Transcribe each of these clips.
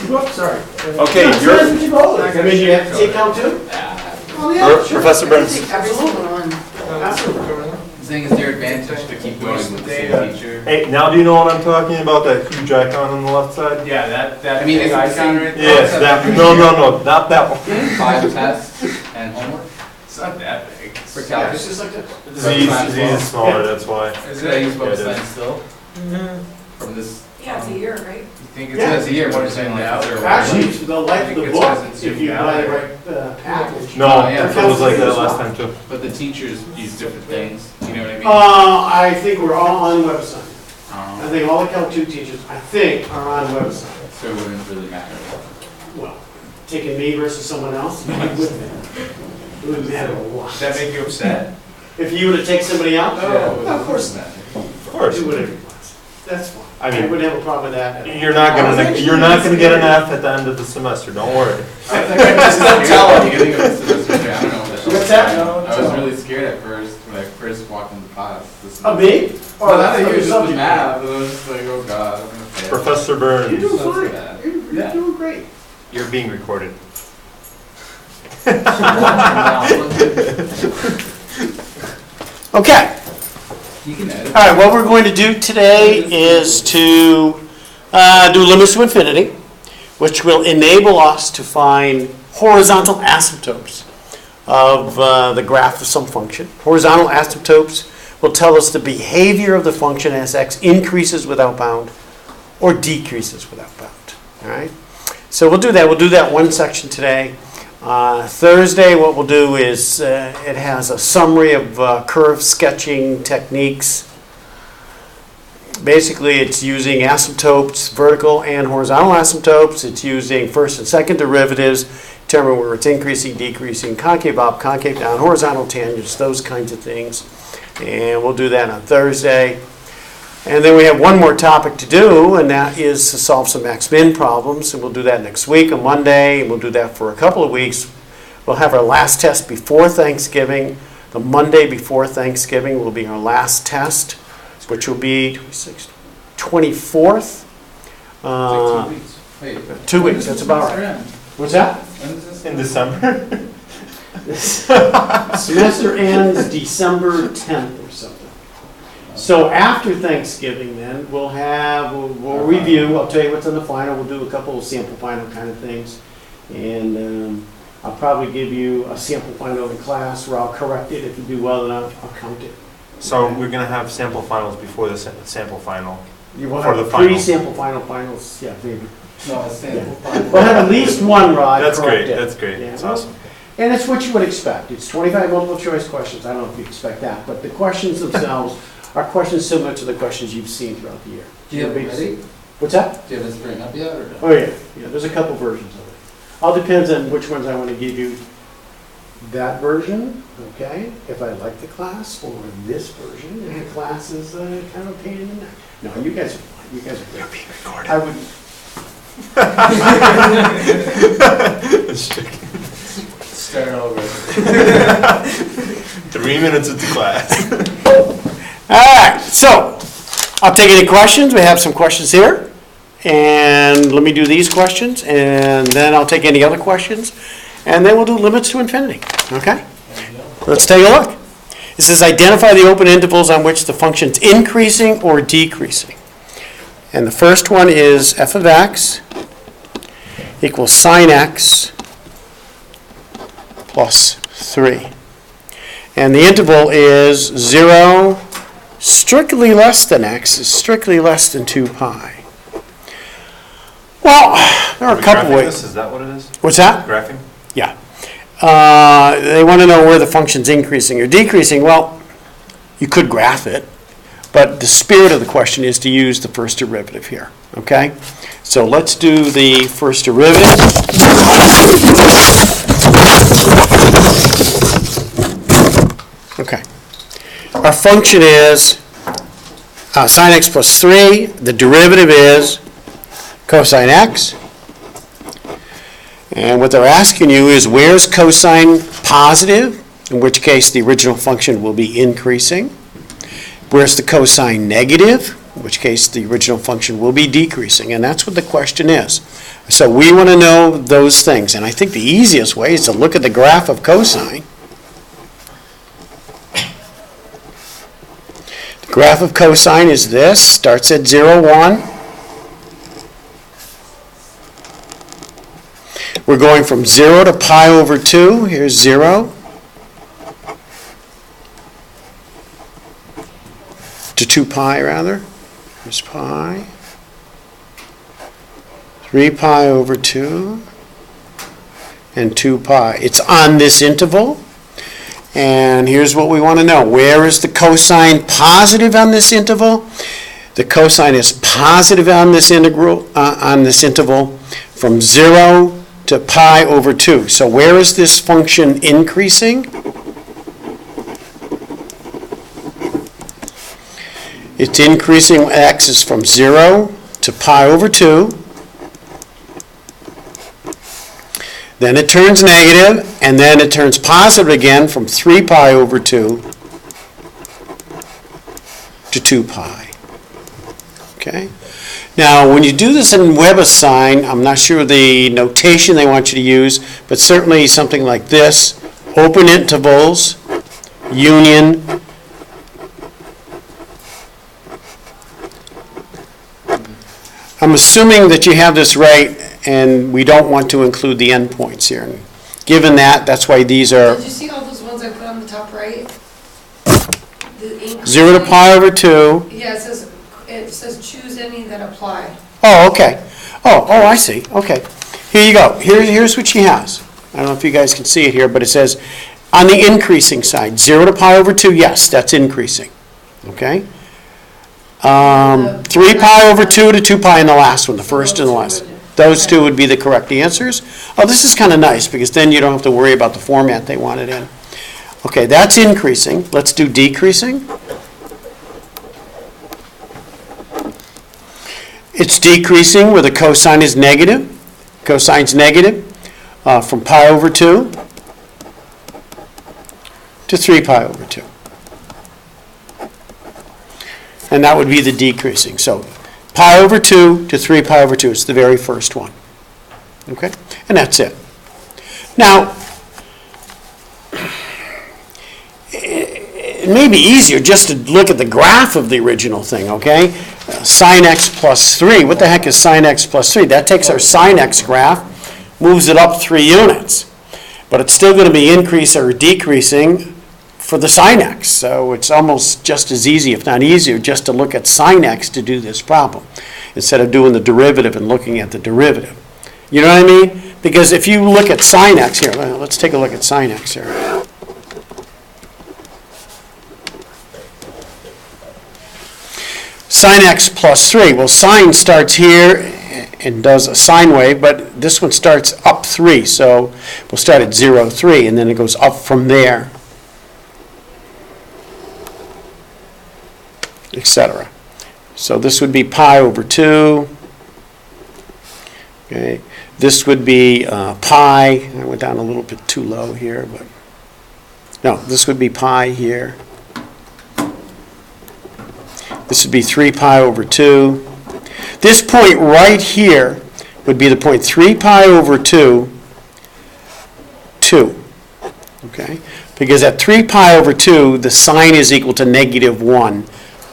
Whoops, sorry. Okay, That's what you roll. I mean, you have to take Calc too? Oh, yeah, sure. Professor Burns. Absolutely. Absolutely. The thing is their advantage to keep going with the same teacher. Hey, now do you know what I'm talking about? That huge icon on the left side? Yeah, that. I mean, big it's icon right there. Yes, that. No, not that one. 5 tests and homework It's not that big. for Yeah, Calc. it's just like this. Z is smaller, that's why. Is Should I use it? both Yeah, it is. sides still? From this? Yeah, it's a year, right? You think It it's? says here, what is saying like, is there a Actually, way? it's the life of the I think it book, says it's if you zoomed buy the out. right package. No, Oh, yeah. it was like that last time too. But the teachers use different things, you know what I mean? I think we're all on the website. I Um, think all the Calc 2 teachers, I think, are on the website. So it wouldn't really matter. Well, taking me versus someone else, it wouldn't matter a lot. Does that make you upset? If you were to take somebody out, No. of course not. Of course. Do whatever you want. That's fine. I mean- wouldn't have a problem with that. at all. You're not gonna get an F at the end of the semester. Don't worry. Just don't tell them, you gotta go to the semester. I don't know what What's that? I was really scared at first, when I first walked into class. Of me? Or Or that of I the used the subject? math, and I was just like, oh god, I'm gonna fail. Professor You're Burns, doing So fine. bad. You're Yeah. doing great. you're being recorded. Okay. You can edit. All right, what we're going to do today is to do limits to infinity, which will enable us to find horizontal asymptotes of the graph of some function. Horizontal asymptotes will tell us the behavior of the function as x increases without bound or decreases without bound. All right? So we'll do that. We'll do that one section today. Thursday, what we'll do is it has a summary of curve sketching techniques. Basically, it's using asymptotes, vertical and horizontal asymptotes. It's using first and second derivatives, determine where it's increasing, decreasing, concave up, concave down, horizontal tangents, those kinds of things. And we'll do that on Thursday. And then we have one more topic to do, and that is to solve some X-min problems. And we'll do that next week on Monday, and we'll do that for a couple of weeks. We'll have our last test before Thanksgiving. The Monday before Thanksgiving will be our last test, which will be 24th. It's like 2 weeks. Wait. 2 weeks, that's about right. Semester end? What's that? When is this? In December? Semester ends December 10th or something. So after Thanksgiving, then we'll review. I'll tell you what's on the final. We'll do a couple of sample final kind of things, and I'll probably give you a sample final in class where I'll correct it. If you do well enough, I'll count it. So we're gonna have sample finals before the sample final. You will For have the final. pre-sample finals. Yeah, maybe. No, it's sample. We'll have at least one, Rod. That's correct great. it. That's great. Yeah. That's awesome. And it's what you would expect. It's 25 multiple choice questions. I don't know if you expect that, but the questions themselves are questions similar to the questions you've seen throughout the year. Do you have it ready? What's that? Do you have this written up yet, or no? Oh, yeah. Yeah, there's a couple versions of it. All depends on which ones I want to give you. That version, okay, if I like the class, or this version, if the class is kind of a pain in the neck. No, you guys are fine. You guys are great. Being recorded. I would, Start over. 3 minutes into class. all right, so I'll take any questions. We have some questions here. And let me do these questions, and then I'll take any other questions. And then we'll do limits to infinity, okay? Let's take a look. It says identify the open intervals on which the function's increasing or decreasing. And the first one is f of x equals sine x plus 3. And the interval is 0, strictly less than x, is strictly less than 2 pi. Well, there are a couple Graphing ways. this? Is that what it is? What's that? Graphing? Yeah. They want to know where the function's increasing or decreasing. Well, you could graph it, but the spirit of the question is to use the first derivative here, okay? So let's do the first derivative. Okay. Our function is sine x plus 3. The derivative is cosine x. And what they're asking you is where's cosine positive, in which case the original function will be increasing. Where's the cosine negative? in which case the original function will be decreasing, and that's what the question is. So we want to know those things, and I think the easiest way is to look at the graph of cosine. The graph of cosine is this, starts at 0, 1. We're going from 0 to pi over 2. Here's 0. To 2 pi, rather. Here's pi. 3 pi over 2. And 2 pi. It's on this interval. And here's what we want to know. Where is the cosine positive on this interval? The cosine is positive on this interval from 0 to pi over 2. So where is this function increasing? It's increasing, x is from 0 to pi over 2. Then it turns negative, and then it turns positive again from 3 pi over 2 to 2 pi. Okay? Now, when you do this in WebAssign, I'm not sure the notation they want you to use, but certainly something like this, open intervals, union, I'm assuming that you have this right, and we don't want to include the endpoints here. And given that, that's why these are Did you see all those ones I put on the top right? The ink 0 to pi over 2. Yeah, it says choose any that apply. Oh, okay. Oh, I see. Okay. Here you go. Here's what she has. I don't know if you guys can see it here, but it says on the increasing side, 0 to pi over 2, yes, that's increasing. Okay? 3 pi over 2 to 2 pi in the last one, the first and the last. Those two would be the correct answers. Oh, this is kind of nice, because then you don't have to worry about the format they want it in. Okay, that's increasing. Let's do decreasing. It's decreasing where the cosine is negative. Cosine's negative from pi over 2 to 3 pi over 2. And that would be the decreasing. So pi over 2 to 3 pi over 2 is the very first one. Okay? And that's it. Now, it may be easier just to look at the graph of the original thing, okay? Sine x plus 3. What the heck is sine x plus 3? That takes our sine x graph, moves it up 3 units. But it's still going to be increasing or decreasing for the sine x. So it's almost just as easy, if not easier, just to look at sine x to do this problem, instead of doing the derivative and looking at the derivative. You know what I mean? Because if you look at sine x here, let's take a look at sine x here. Sine x plus 3. Well, sine starts here and does a sine wave, but this one starts up 3. So we'll start at 0, 3, and then it goes up from there, etc. So this would be pi over 2. Okay. This would be pi. I went down a little bit too low here, but no, this would be pi here. This would be 3 pi over 2. This point right here would be the point 3 pi over 2, 2. Okay? Because at 3 pi over 2, the sine is equal to negative 1.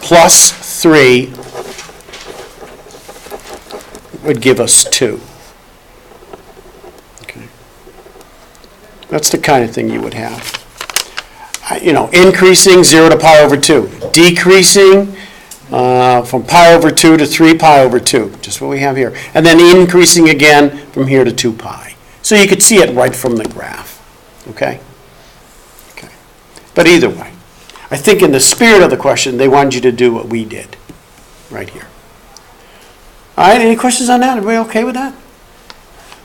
Plus 3 would give us 2. Okay? That's the kind of thing you would have. Increasing 0 to pi over 2. Decreasing from pi over 2 to 3 pi over 2, just what we have here. And then increasing again from here to 2 pi. So you could see it right from the graph. Okay? Okay. But either way, I think in the spirit of the question, they wanted you to do what we did right here. All right, any questions on that? Everybody okay with that?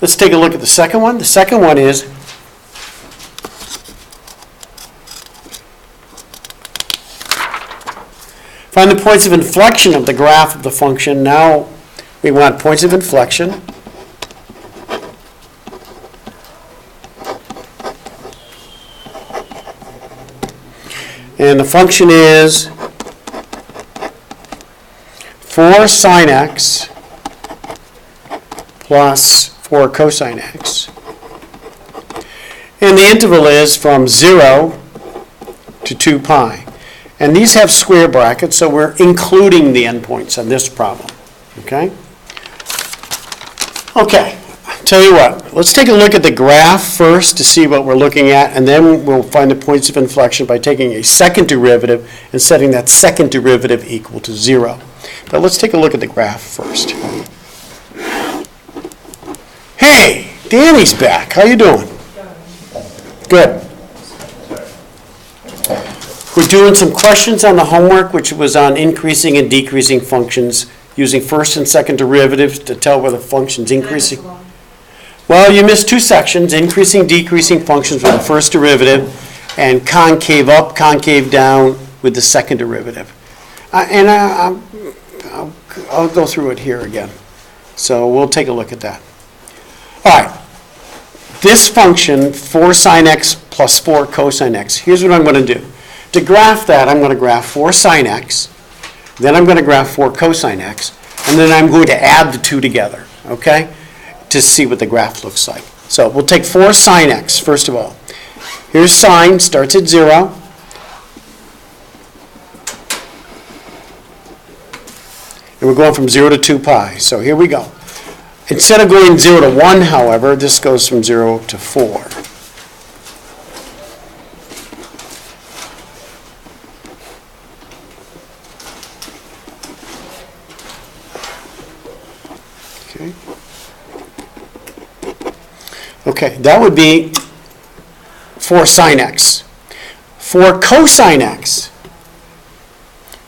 Let's take a look at the second one. The second one is find the points of inflection of the graph of the function. Now we want points of inflection. And the function is 4 sine x plus 4 cosine x. And the interval is from 0 to 2 pi. And these have square brackets, so we're including the endpoints on this problem. Okay? Okay, tell you what, let's take a look at the graph first to see what we're looking at, and then we'll find the points of inflection by taking a second derivative and setting that second derivative equal to 0. But let's take a look at the graph first. Hey, Danny's back. How you doing? Good. We're doing some questions on the homework, which was on increasing and decreasing functions, using first and second derivatives to tell whether functions increasing. Well, you missed 2 sections, increasing, decreasing functions with the first derivative, and concave up, concave down with the second derivative. I'll go through it here again. So we'll take a look at that. All right. This function, 4 sine x plus 4 cosine x, here's what I'm going to do. To graph that, I'm going to graph 4 sine x, then I'm going to graph 4 cosine x, and then I'm going to add the two together, okay, to see what the graph looks like. So we'll take 4 sine x, first of all. Here's sine, starts at 0. And we're going from 0 to 2 pi. So here we go. Instead of going 0 to 1, however, this goes from 0 to 4. Okay. Okay, that would be 4 sine x. 4 cosine x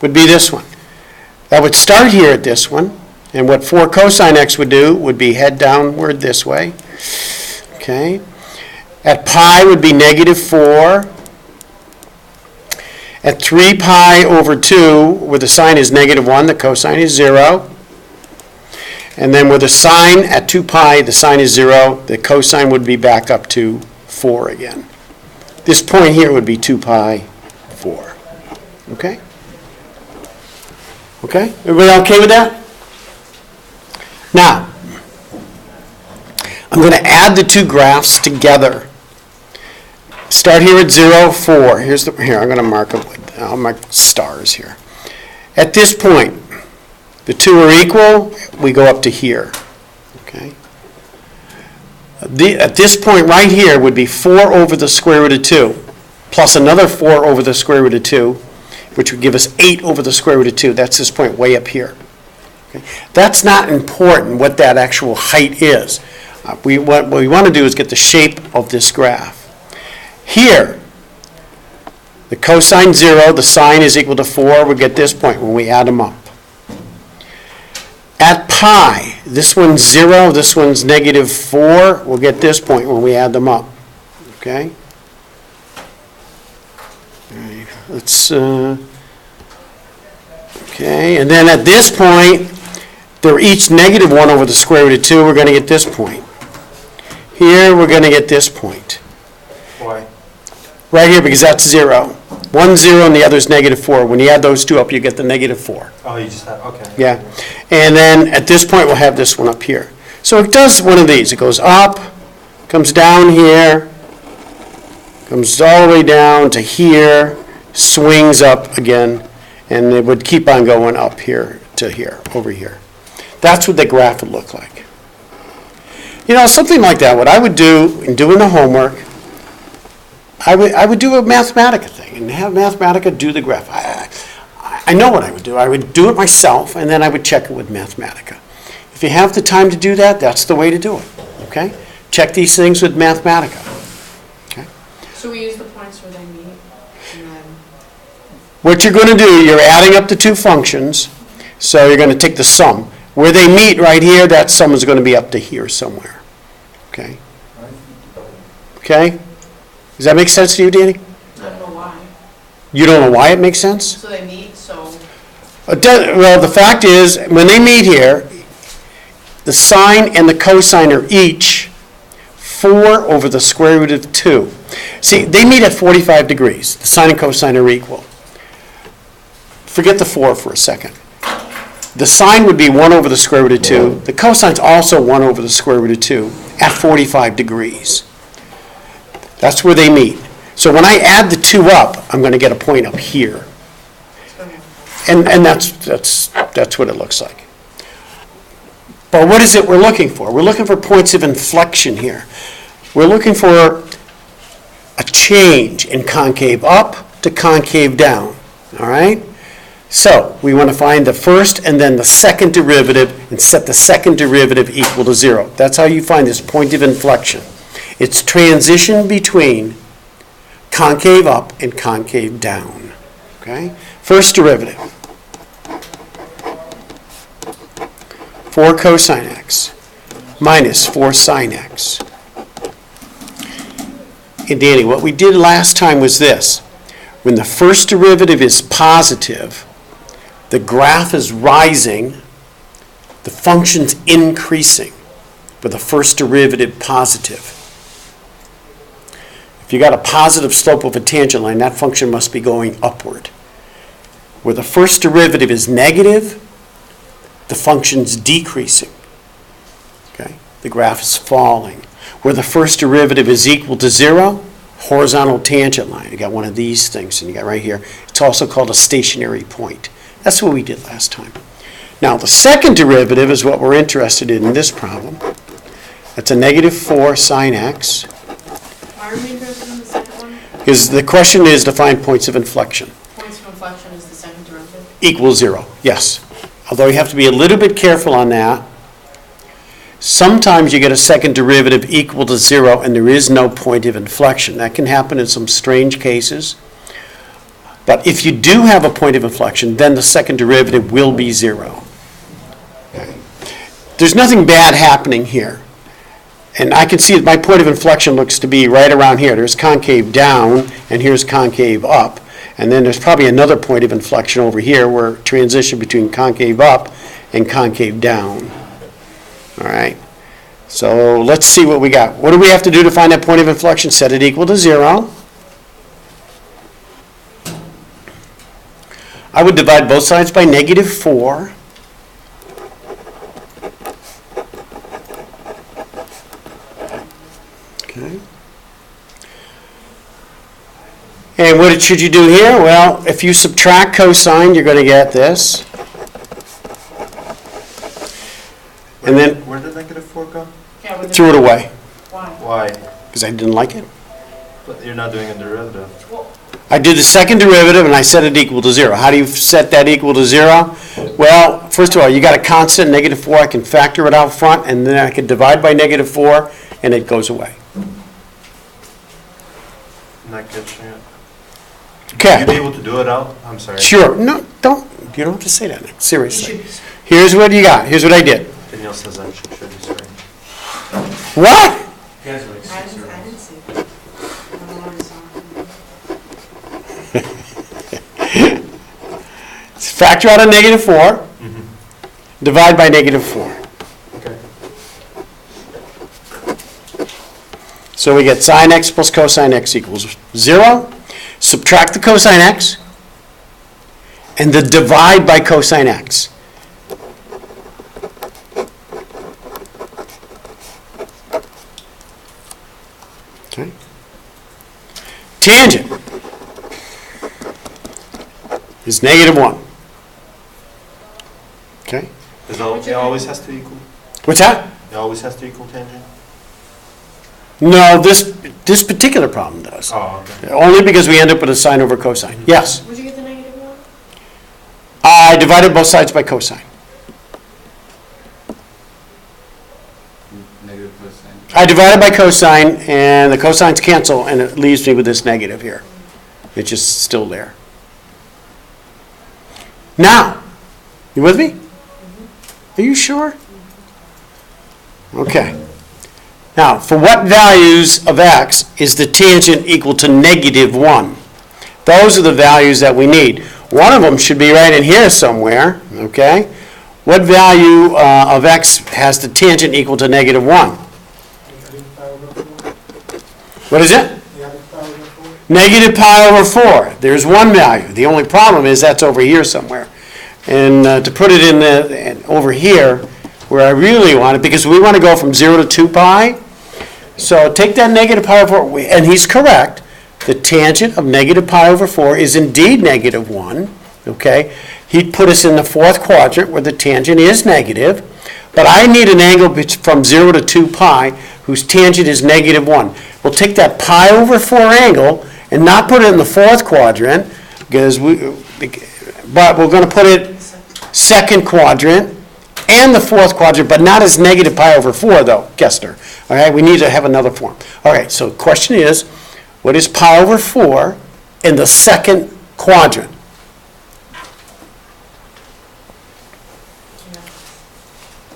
would be this one. That would start here at this one, and what 4 cosine x would do would be head downward this way. Okay. At pi would be negative 4. At 3 pi over 2, where the sine is negative 1, the cosine is 0. And then with the sine at 2 pi, the sine is 0, the cosine would be back up to 4 again. This point here would be 2 pi 4. Okay? Okay? Everybody okay with that? Now, I'm going to add the two graphs together. Start here at 0, 4. Here, I'm going to mark them with, I'll mark stars here. At this point, the two are equal, we go up to here. Okay? At this point right here would be 4 over the square root of 2, plus another 4 over the square root of 2, which would give us 8 over the square root of 2. That's this point way up here. Okay? That's not important what that actual height is. What we want to do is get the shape of this graph. Here, the cosine 0, the sine is equal to 4, we get this point when we add them up. At pi, this one's 0, this one's negative 4, we'll get this point when we add them up. Okay? All right, let's, okay, and then at this point, they're each negative 1 over the square root of 2, we're going to get this point. Here, we're going to get this point. Why? Right here, because that's 0. One's 0 and the other's negative 4. When you add those two up, you get the negative 4. Oh, you just have, okay. Yeah. And then at this point, we'll have this one up here. So it does one of these. It goes up, comes down here, comes all the way down to here, swings up again, and it would keep on going up here to here, over here. That's what the graph would look like. You know, something like that, what I would do in doing the homework, I would do a Mathematica thing and have Mathematica do the graph. I know what I would do. I would do it myself, and then I would check it with Mathematica. If you have the time to do that, that's the way to do it. Okay? Check these things with Mathematica. Okay? So we use the points where they meet, and then... What you're going to do, you're adding up the two functions, so you're going to take the sum. Where they meet right here, that sum is going to be up to here somewhere. Okay? Okay? Does that make sense to you, Danny? I don't know why. You don't know why it makes sense? So they meet, so... Well, the fact is, when they meet here, the sine and the cosine are each 4 over the square root of 2. See, they meet at 45 degrees. The sine and cosine are equal. Forget the 4 for a second. The sine would be 1 over the square root of 2. The cosine's also 1 over the square root of 2 at 45 degrees. That's where they meet. So when I add the 2 up, I'm going to get a point up here. And that's what it looks like. But what is it we're looking for? We're looking for points of inflection here. We're looking for a change in concave up to concave down. All right? So we want to find the first and then the second derivative and set the second derivative equal to 0. That's how you find this point of inflection. It's transition between concave up and concave down. Okay? First derivative. 4 cosine x minus 4 sine x. And Danny, what we did last time was this. When the first derivative is positive, the graph is rising, the function's increasing with the first derivative positive. If you got a positive slope of a tangent line, that function must be going upward. Where the first derivative is negative, the function's decreasing. Okay? The graph is falling. Where the first derivative is equal to 0, horizontal tangent line. You got one of these things, and you got right here. It's also called a stationary point. That's what we did last time. Now, the second derivative is what we're interested in this problem. That's a negative 4 sine x. Why are we interested in the second one? Because the question is to find points of inflection. Points of inflection is the second derivative. Equals 0, yes. Although you have to be a little bit careful on that. Sometimes you get a second derivative equal to 0 and there is no point of inflection. That can happen in some strange cases. But if you do have a point of inflection, then the second derivative will be 0. Okay. There's nothing bad happening here. And I can see that my point of inflection looks to be right around here. There's concave down, and here's concave up. And then there's probably another point of inflection over here where transition between concave up and concave down. All right. So let's see what we got. What do we have to do to find that point of inflection? Set it equal to 0. I would divide both sides by negative 4. Okay. And what should you do here? Well, if you subtract cosine, you're going to get this. And then Where did negative 4 go? Yeah, with the- threw it away Why? Why? because I didn't like it. But you're not doing a derivative. I did the second derivative and I set it equal to 0. How do you set that equal to 0? Well, first of all, you got a constant, negative 4. I can factor it out front, and then I can divide by negative 4, and it goes away. Not catching it. Okay. You'd be able to do it out? I'm sorry. Sure. No, don't. You don't have to say that, Nick. You Seriously. should- Here's what you got. Here's what I did. Danielle says I should show you, sorry. What? You guys are like I 6 didn't, year I olds. didn't see it. I don't know what it's on. Factor out a negative 4. Divide by negative 4. Okay. So we get sine x plus cosine x equals 0. Subtract the cosine x. And then divide by cosine x. Okay. Tangent is negative 1. Okay. It always has to equal? What's that? It always has to equal tangent? No, this particular problem does. Oh, okay. Only because we end up with a sine over cosine. Yes. Would you get the negative one? I divided both sides by cosine. Negative cosine. I divided by cosine, and the cosines cancel, and it leaves me with this negative here. It's just still there. Now, you with me? Are you sure? Okay. Now, for what values of x is the tangent equal to negative 1? Those are the values that we need. One of them should be right in here somewhere, okay? What value of x has the tangent equal to negative 1? What is it? Negative pi over 4. There's one value. The only problem is that's over here somewhere. And to put it in over here, where I really want it, because we want to go from 0 to 2 pi. So take that negative pi over 4, and he's correct. The tangent of negative pi over 4 is indeed negative 1, okay? He'd put us in the fourth quadrant where the tangent is negative, but I need an angle from 0 to 2 pi whose tangent is negative 1. We'll take that pi over 4 angle and not put it in the fourth quadrant, but we're going to put it second quadrant and the fourth quadrant, but not as negative pi over 4, though, Gessner. All right, we need to have another form. All right, so the question is, what is pi over 4 in the second quadrant?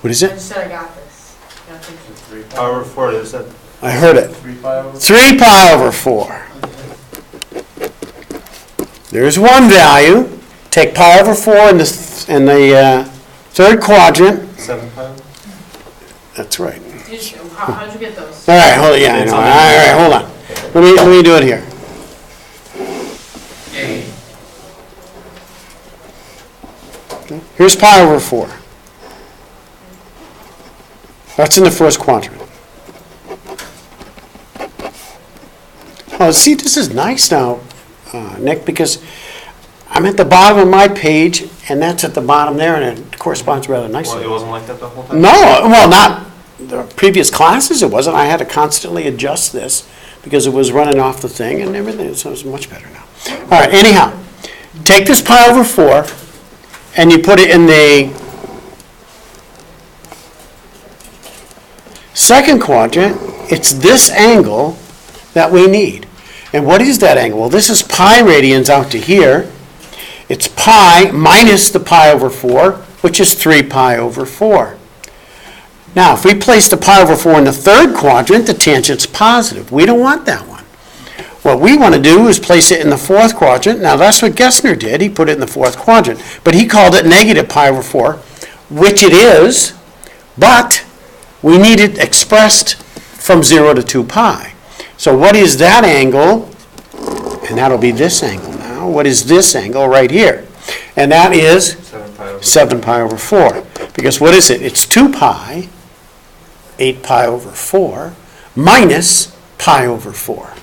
What is I it? just said I got this. Yeah, thank you. 3 pi Power 4, is that? I heard it. 3 pi over? 3 pi over 4. There's one value. Take pi over 4 in the third quadrant. 7 pi? That's right. How'd you get those? All right, hold on. Yeah, I know. All right, hold on. Let me do it here. Yay. Okay. Here's pi over 4. That's in the first quadrant. Oh, see, this is nice now, Nick, because I'm at the bottom of my page, and that's at the bottom there, and it corresponds rather Well, nicely. it wasn't like that the whole time? No, well, not the previous classes, it wasn't. I had to constantly adjust this because it was running off the thing and everything, so it's much better now. All right, anyhow, take this pi over 4, and you put it in the second quadrant. It's this angle that we need. And what is that angle? Well, this is pi radians out to here. It's pi minus the pi over 4, which is 3 pi over 4. Now, if we place the pi over 4 in the third quadrant, the tangent's positive. We don't want that one. What we want to do is place it in the fourth quadrant. Now, that's what Gessner did. He put it in the fourth quadrant. But he called it negative pi over 4, which it is, but we need it expressed from 0 to 2 pi. So what is that angle? And that'll be this angle now. What is this angle right here? And that is 7 pi over 7 pi over 4. Because what is it? It's 2 pi, 8 pi over 4, minus pi over 4.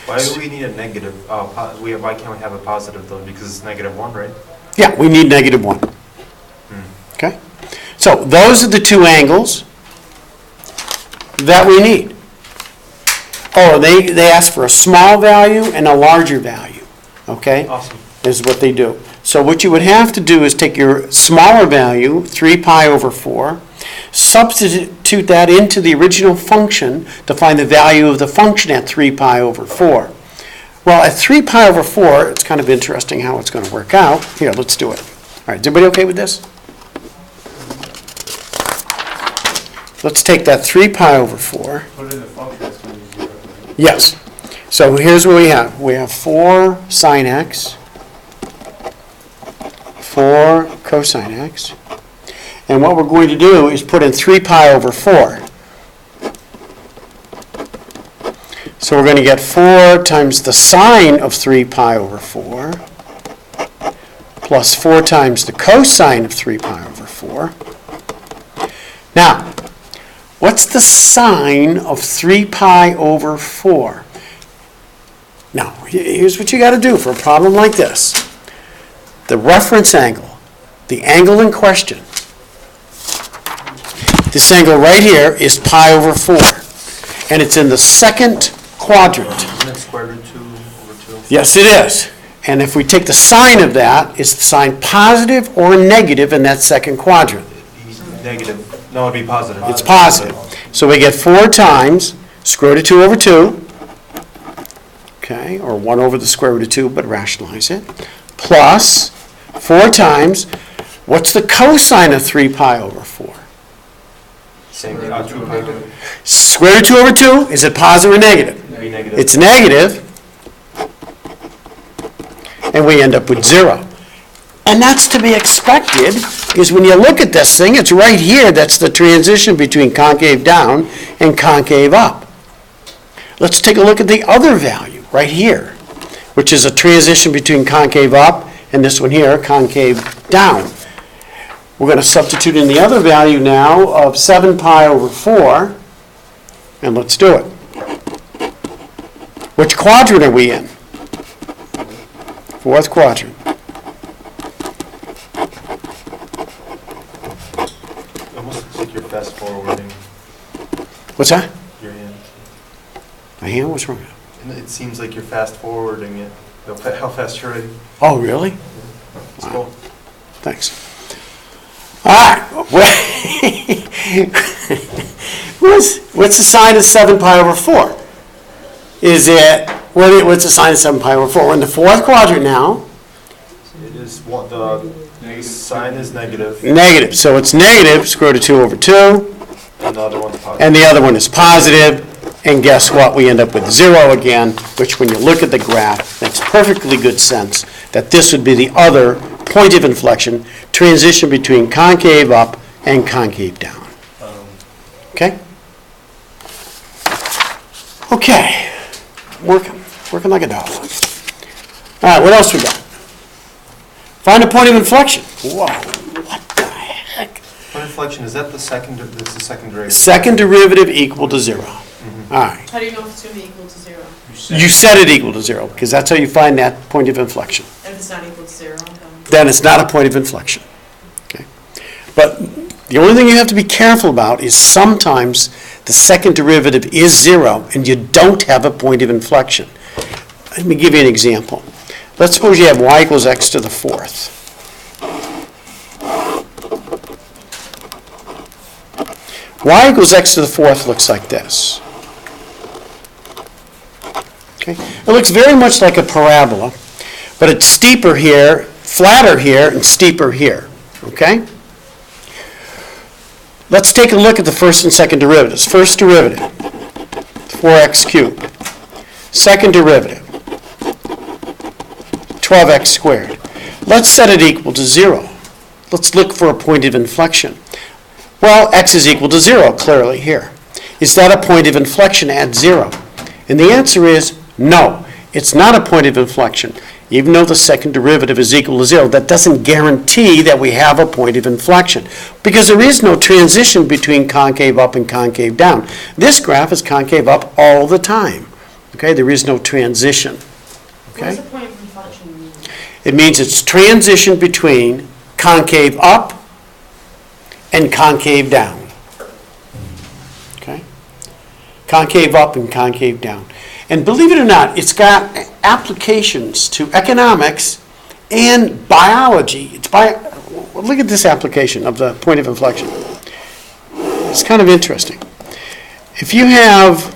Why do we need a negative? Why can't we have a positive though? Because it's negative 1, right? Yeah, we need negative 1. Okay? So those are the two angles that we need. Oh, they ask for a small value and a larger value, okay? Awesome. Is what they do. So what you would have to do is take your smaller value, 3 pi over 4, substitute that into the original function to find the value of the function at 3 pi over 4. Well, at 3 pi over 4, it's kind of interesting how it's going to work out. Here, let's do it. All right, is everybody okay with this? Let's take that 3 pi over 4. Put it in the function, it's going to be 0, right? Yes. So here's what we have. We have 4 sine x, 4 cosine x. And what we're going to do is put in 3 pi over 4. So we're going to get 4 times the sine of 3 pi over 4 plus 4 times the cosine of 3 pi over 4. Now, what's the sine of 3 pi over 4? Now, here's what you got to do for a problem like this. The reference angle, the angle in question, this angle right here is pi over 4, and it's in the second quadrant. Isn't it square root 2 over 2? Yes, it is. And if we take the sine of that, is the sign positive or negative in that second quadrant? Negative. No, it'd be positive. It's positive. So we get 4 times square root of 2 over 2, okay, or 1 over the square root of 2, but rationalize it, plus 4 times, what's the cosine of 3 pi over 4? Same thing. 2 pi over. Square root of 2 over 2, is it positive or negative? It'd be negative. It's negative, and we end up with 0. And that's to be expected, because when you look at this thing, it's right here, that's the transition between concave down and concave up. Let's take a look at the other value, right here, which is a transition between concave up and this one here, concave down. we're going to substitute in the other value now of 7 pi over 4, and let's do it. Which quadrant are we in? Fourth quadrant. It almost looks like you're fast forwarding What's that? your hand. My hand, what's wrong? And it seems like you're fast forwarding it. How fast you're writing. Oh, really? It's cool. Thanks. All right. What's the sign of 7 pi over 4? Is it, what's the sign of 7 pi over 4? We're in the fourth quadrant now. It is the sign is negative, Negative. So it's negative, square root of 2 over 2. and the other one's positive. And the other one is positive. And guess what? We end up with 0 again, which when you look at the graph, makes perfectly good sense that this would be the other point of inflection, transition between concave up and concave down. Okay? Okay. Working like a dog. All right, what else we got? Find a point of inflection. Whoa, what the heck? Point of inflection, is that the second, that's the second derivative? Second derivative equal to 0. All right. How do you know if it's going to be equal to 0? You set it equal to 0, because that's how you find that point of inflection. If it's not equal to 0, then Then it's not a point of inflection. Okay? But the only thing you have to be careful about is sometimes the second derivative is 0, and you don't have a point of inflection. Let me give you an example. Let's suppose you have y equals x to the 4th. Y equals x to the 4th looks like this. Okay? It looks very much like a parabola, but it's steeper here, flatter here, and steeper here. Okay? Let's take a look at the first and second derivatives. First derivative, 4x cubed. Second derivative, 12x squared. Let's set it equal to 0. Let's look for a point of inflection. Well, x is equal to 0, clearly here. Is that a point of inflection at 0? And the answer is no. It's not a point of inflection. Even though the second derivative is equal to 0, that doesn't guarantee that we have a point of inflection, because there is no transition between concave up and concave down. This graph is concave up all the time. Okay, there is no transition. what Okay? does a point of inflection mean? It means it's transition between concave up and concave down. Okay? Concave up and concave down. And believe it or not, it's got applications to economics and biology. Look at this application of the point of inflection. It's kind of interesting. If you have,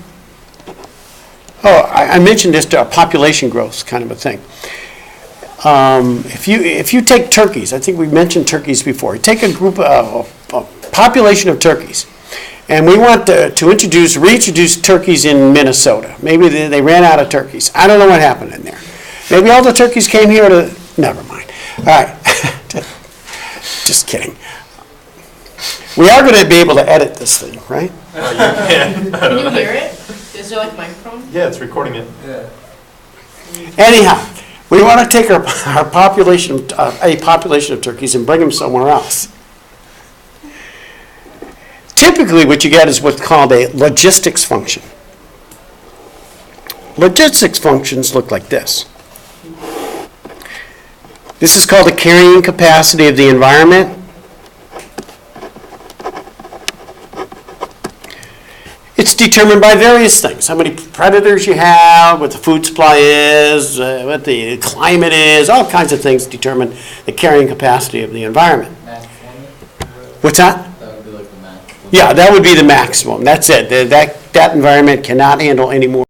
I mentioned this to a population growth kind of a thing. If you take turkeys, I think we mentioned turkeys before. You take a population of turkeys, and we want to reintroduce turkeys in Minnesota. Maybe they ran out of turkeys. I don't know what happened in there. Maybe all the turkeys came here to, never mind. All right, just kidding. We are going to be able to edit this thing, right? Can you hear it? Is there like a microphone? Yeah, it's recording it. Yeah. Anyhow, we want to take our population, a population of turkeys, and bring them somewhere else. Typically, what you get is what's called a logistics function. Logistics functions look like this. This is called the carrying capacity of the environment. It's determined by various things. How many predators you have, what the food supply is, what the climate is, all kinds of things determine the carrying capacity of the environment. What's that? That would be like the max. Yeah, that would be the maximum. That's it. That environment cannot handle any more